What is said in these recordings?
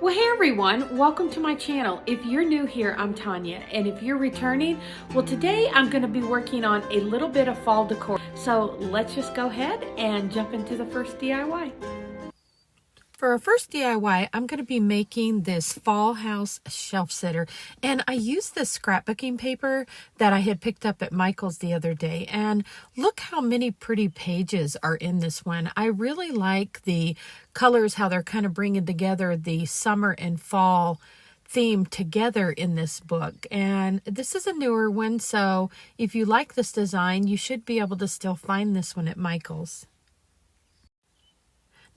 Well, hey everyone, welcome to my channel. If you're new here, I'm Tanya, and if you're returning, well, today I'm going to be working on a little bit of fall decor. So let's just go ahead and jump into the first DIY. For our first DIY, I'm going to be making this fall house shelf sitter, and I used this scrapbooking paper that I had picked up at Michael's the other day, and look how many pretty pages are in this one. I really like the colors, how they're kind of bringing together the summer and fall theme together in this book. And this is a newer one, so if you like this design, you should be able to still find this one at Michael's.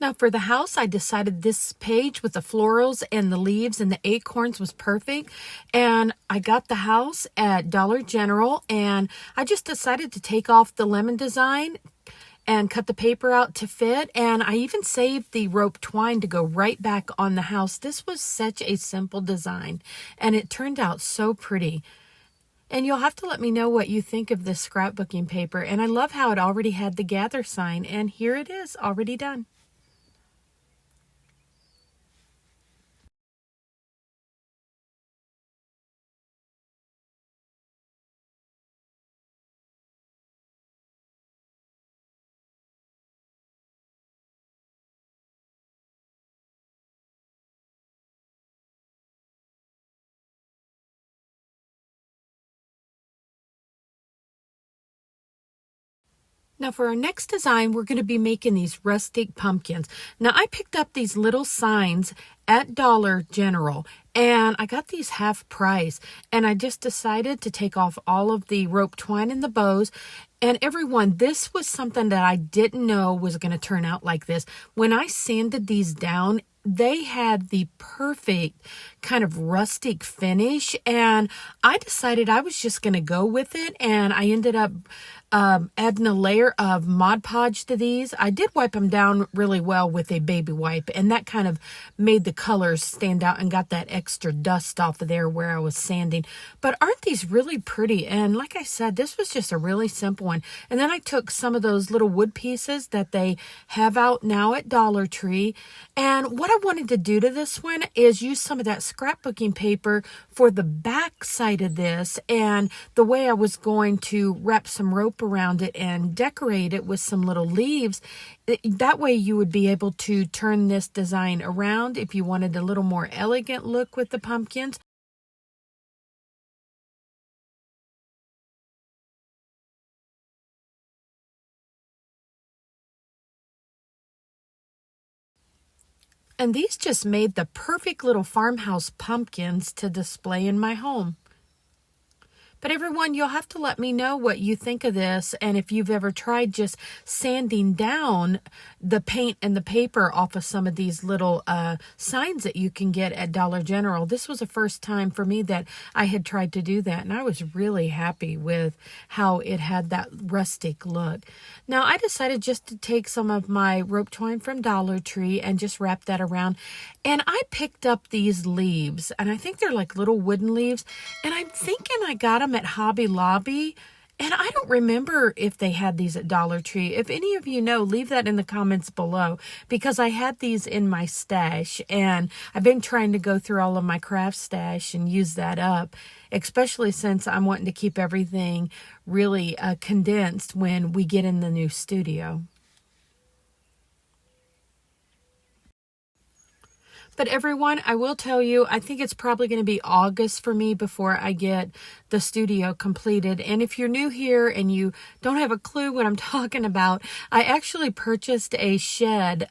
Now for the house, I decided this page with the florals and the leaves and the acorns was perfect. And I got the house at Dollar General, and I just decided to take off the lemon design and cut the paper out to fit. And I even saved the rope twine to go right back on the house. This was such a simple design, and it turned out so pretty. And you'll have to let me know what you think of this scrapbooking paper. And I love how it already had the gather sign, and here it is, already done. Now for our next design, we're going to be making these rustic pumpkins. Now I picked up these little signs at Dollar General, and I got these half price, and I just decided to take off all of the rope twine and the bows. And everyone, this was something that I didn't know was going to turn out like this. When I sanded these down, they had the perfect kind of rustic finish, and I decided I was just going to go with it, and I ended up adding a layer of Mod Podge to these. I did wipe them down really well with a baby wipe, and that kind of made the colors stand out and got that extra dust off of there where I was sanding. But aren't these really pretty? And like I said, this was just a really simple one. And then I took some of those little wood pieces that they have out now at Dollar Tree, and what I wanted to do to this one is use some of that scrapbooking paper for the back side of this, and the way I was going to wrap some rope around it and decorate it with some little leaves. That way you would be able to turn this design around if you wanted a little more elegant look with the pumpkins. And these just made the perfect little farmhouse pumpkins to display in my home. But everyone, you'll have to let me know what you think of this, and if you've ever tried just sanding down the paint and the paper off of some of these little signs that you can get at Dollar General. This was the first time for me that I had tried to do that, and I was really happy with how it had that rustic look. Now, I decided just to take some of my rope twine from Dollar Tree and just wrap that around, and I picked up these leaves, and I think they're like little wooden leaves, and I'm thinking I got them at Hobby Lobby, and I don't remember if they had these at Dollar Tree. If any of you know, leave that in the comments below, because I had these in my stash, and I've been trying to go through all of my craft stash and use that up, especially since I'm wanting to keep everything really condensed when we get in the new studio. But everyone, I will tell you, I think it's probably going to be August for me before I get the studio completed. And if you're new here and you don't have a clue what I'm talking about, I actually purchased a shed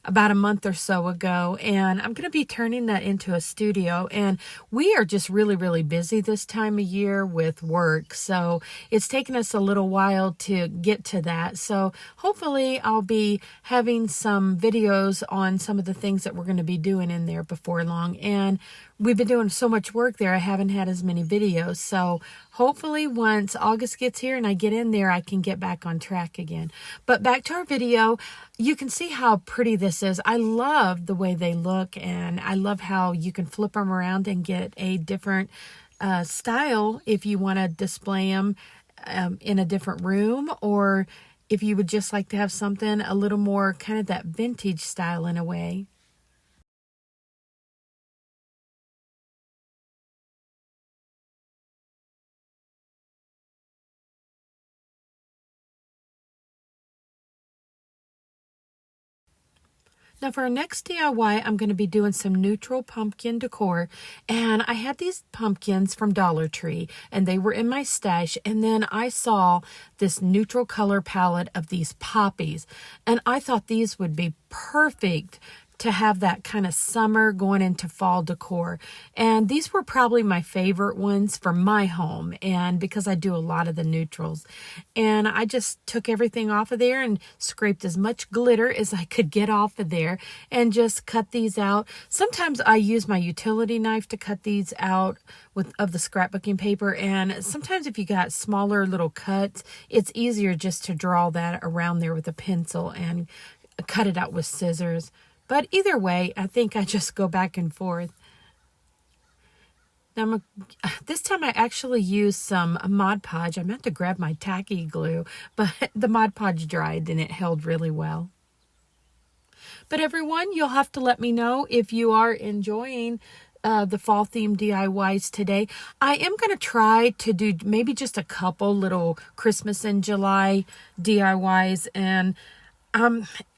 about a month or so ago, and I'm going to be turning that into a studio. And we are just really, really busy this time of year with work, so it's taken us a little while to get to that. So hopefully I'll be having some videos on some of the things that we're going to be doing in there before long. And we've been doing so much work there, I haven't had as many videos. So hopefully once August gets here and I get in there, I can get back on track again. But back to our video, you can see how pretty this is. I love the way they look, and I love how you can flip them around and get a different style if you want to display them in a different room, or if you would just like to have something a little more kind of that vintage style in a way. Now for our next DIY, I'm going to be doing some neutral pumpkin decor. And I had these pumpkins from Dollar Tree, and they were in my stash. And then I saw this neutral color palette of these poppies. And I thought these would be perfect to have that kind of summer going into fall decor. And these were probably my favorite ones for my home, and because I do a lot of the neutrals. And I just took everything off of there and scraped as much glitter as I could get off of there and just cut these out. Sometimes I use my utility knife to cut these out of the scrapbooking paper, and sometimes if you got smaller little cuts, it's easier just to draw that around there with a pencil and cut it out with scissors. But either way, I think I just go back and forth. Now, this time I actually used some Mod Podge. I meant to grab my tacky glue, but the Mod Podge dried and it held really well. But everyone, you'll have to let me know if you are enjoying the fall theme DIYs today. I am going to try to do maybe just a couple little Christmas in July DIYs, and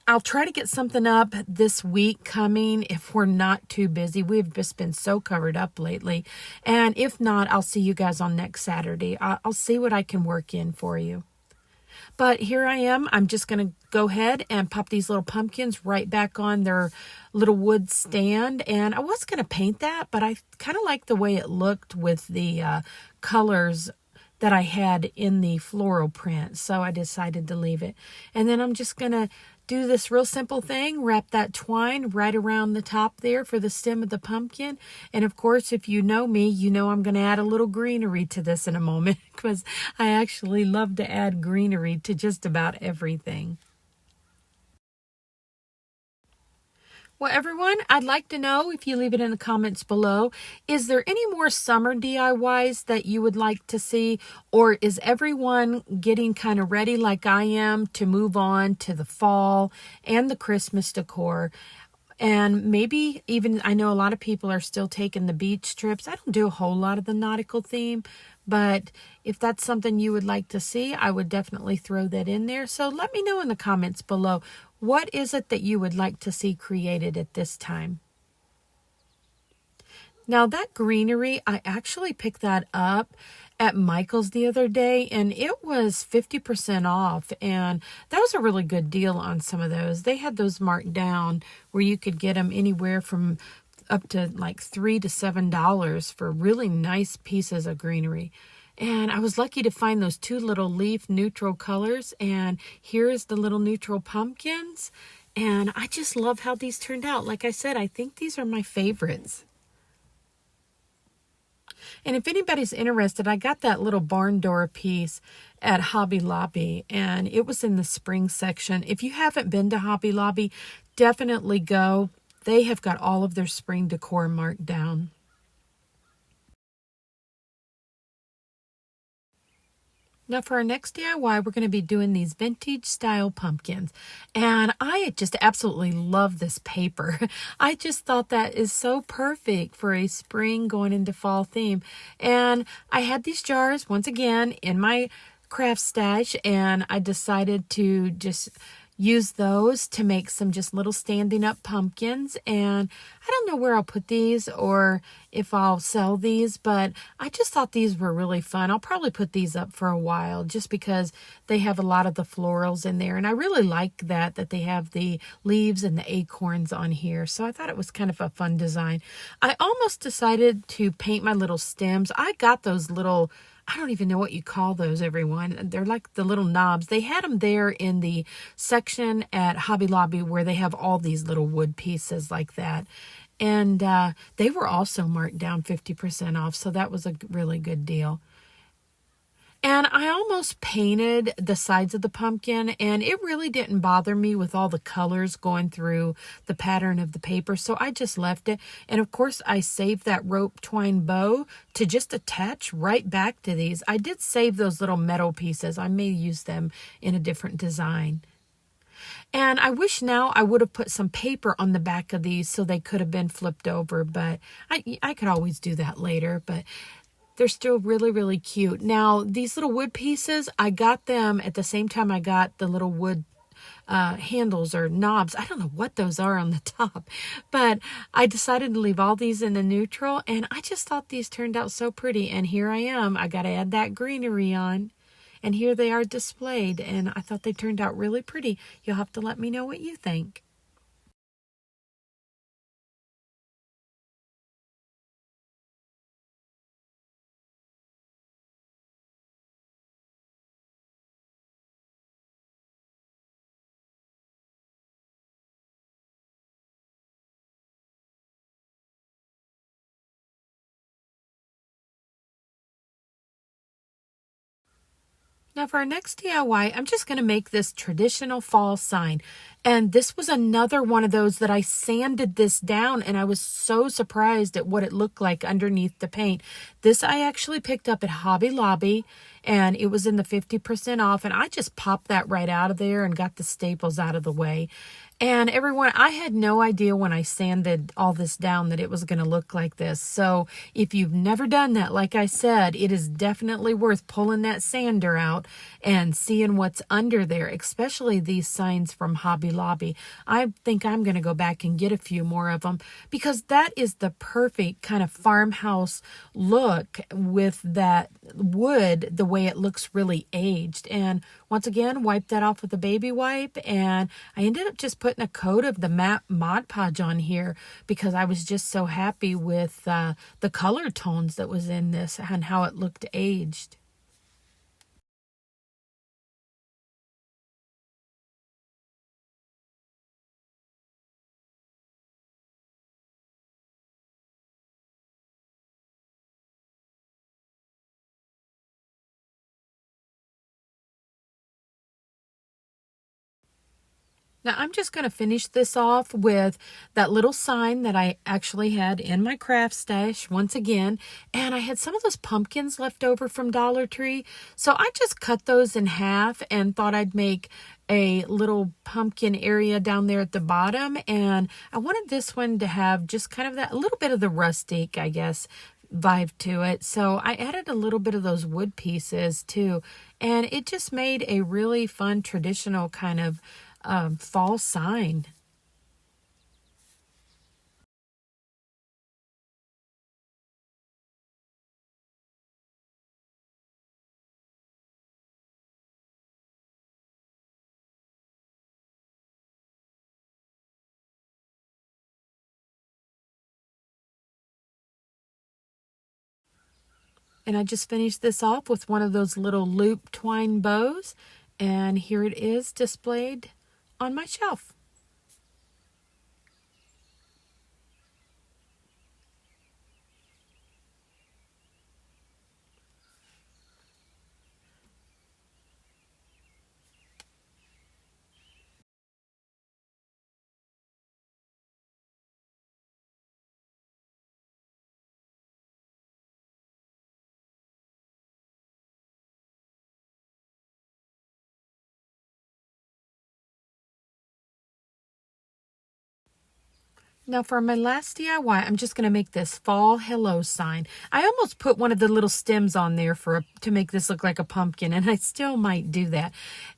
I'll try to get something up this week coming if we're not too busy. We've just been so covered up lately. And if not, I'll see you guys on next Saturday. I'll see what I can work in for you. But here I am. I'm just going to go ahead and pop these little pumpkins right back on their little wood stand. And I was going to paint that, but I kind of like the way it looked with the colors that I had in the floral print. So I decided to leave it. And then I'm just going to do this real simple thing, wrap that twine right around the top there for the stem of the pumpkin. And of course, if you know me, you know I'm going to add a little greenery to this in a moment, because I actually love to add greenery to just about everything. Well, everyone, I'd like to know, if you leave it in the comments below, is there any more summer DIYs that you would like to see? Or is everyone getting kind of ready like I am to move on to the fall and the Christmas decor? And maybe even, I know a lot of people are still taking the beach trips. I don't do a whole lot of the nautical theme, but if that's something you would like to see, I would definitely throw that in there. So let me know in the comments below. What is it that you would like to see created at this time? Now that greenery, I actually picked that up at Michael's the other day, and it was 50% off, and that was a really good deal on some of those. They had those marked down where you could get them anywhere from up to like $3 to $7 for really nice pieces of greenery. And I was lucky to find those two little leaf neutral colors. And here's the little neutral pumpkins. And I just love how these turned out. Like I said, I think these are my favorites. And if anybody's interested, I got that little barn door piece at Hobby Lobby. And it was in the spring section. If you haven't been to Hobby Lobby, definitely go. They have got all of their spring decor marked down. Now for our next DIY, we're going to be doing these vintage style pumpkins. And I just absolutely love this paper. I just thought that is so perfect for a spring going into fall theme. And I had these jars once again in my craft stash, and I decided to just use those to make some just little standing up pumpkins. And I don't know where I'll put these or if I'll sell these, but I just thought these were really fun. I'll probably put these up for a while just because they have a lot of the florals in there. And I really like that they have the leaves and the acorns on here. So I thought it was kind of a fun design. I almost decided to paint my little stems. I got those little, I don't even know what you call those, everyone. They're like the little knobs. They had them there in the section at Hobby Lobby where they have all these little wood pieces like that. And they were also marked down 50% off, so that was a really good deal. And I almost painted the sides of the pumpkin, and it really didn't bother me with all the colors going through the pattern of the paper, so I just left it. And of course, I saved that rope twine bow to just attach right back to these. I did save those little metal pieces. I may use them in a different design. And I wish now I would have put some paper on the back of these so they could have been flipped over, but I could always do that later. But they're still really, really cute. Now, these little wood pieces, I got them at the same time I got the little wood handles or knobs. I don't know what those are on the top, but I decided to leave all these in the neutral, and I just thought these turned out so pretty. And here I am. I got to add that greenery on. And here they are displayed, and I thought they turned out really pretty. You'll have to let me know what you think. Now for our next DIY, I'm just going to make this traditional fall sign. And this was another one of those that I sanded this down, and I was so surprised at what it looked like underneath the paint. This I actually picked up at Hobby Lobby, and it was in the 50% off, and I just popped that right out of there and got the staples out of the way. And everyone, I had no idea when I sanded all this down that it was going to look like this. So if you've never done that, like I said, it is definitely worth pulling that sander out and seeing what's under there, especially these signs from Hobby Lobby. I think I'm going to go back and get a few more of them, because that is the perfect kind of farmhouse look with that wood, the way it looks really aged. And once again, wipe that off with a baby wipe, and I ended up just putting a coat of the matte Mod Podge on here because I was just so happy with the color tones that was in this and how it looked aged. Now I'm just going to finish this off with that little sign that I actually had in my craft stash once again. And I had some of those pumpkins left over from Dollar Tree. So I just cut those in half and thought I'd make a little pumpkin area down there at the bottom. And I wanted this one to have just kind of that, a little bit of the rustic, I guess, vibe to it. So I added a little bit of those wood pieces too. And it just made a really fun traditional kind of fall sign. And I just finished this off with one of those little loop twine bows, and here it is displayed on my shelf. Now for my last DIY, I'm just going to make this fall hello sign. I almost put one of the little stems on there to make this look like a pumpkin, and I still might do that.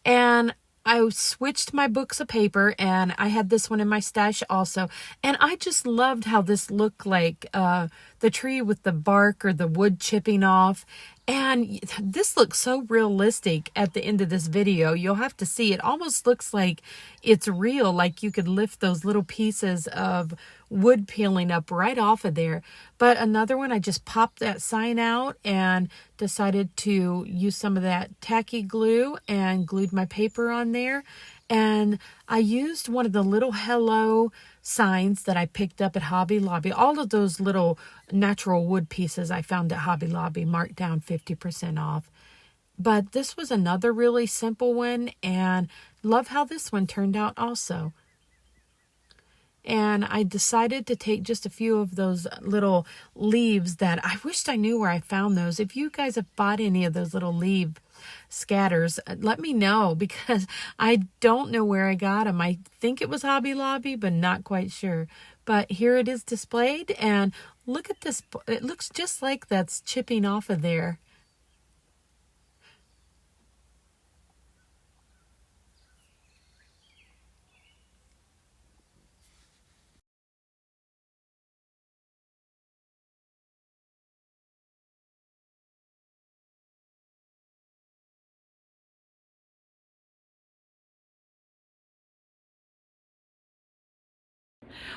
And I switched my books of paper, and I had this one in my stash also. And I just loved how this looked like the tree with the bark or the wood chipping off. And this looks so realistic at the end of this video. You'll have to see. It almost looks like it's real, like you could lift those little pieces of wood peeling up right off of there. But another one, I just popped that sign out and decided to use some of that tacky glue and glued my paper on there. And I used one of the little hello signs that I picked up at Hobby Lobby. All of those little natural wood pieces I found at Hobby Lobby marked down 50% off. But this was another really simple one, and love how this one turned out also. And I decided to take just a few of those little leaves that I wished I knew where I found those. If you guys have bought any of those little leaf scatters, let me know, because I don't know where I got them. I think it was Hobby Lobby, but not quite sure. But here it is displayed, and look at this. It looks just like that's chipping off of there.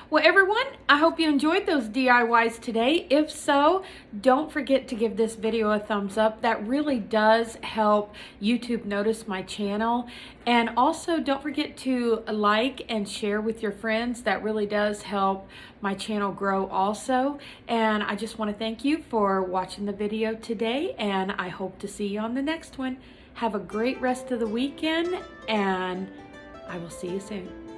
Well, everyone, I hope you enjoyed those DIYs today. If so, don't forget to give this video a thumbs up. That really does help YouTube notice my channel. And also, don't forget to like and share with your friends. That really does help my channel grow also. And I just want to thank you for watching the video today, and I hope to see you on the next one. Have a great rest of the weekend, and I will see you soon.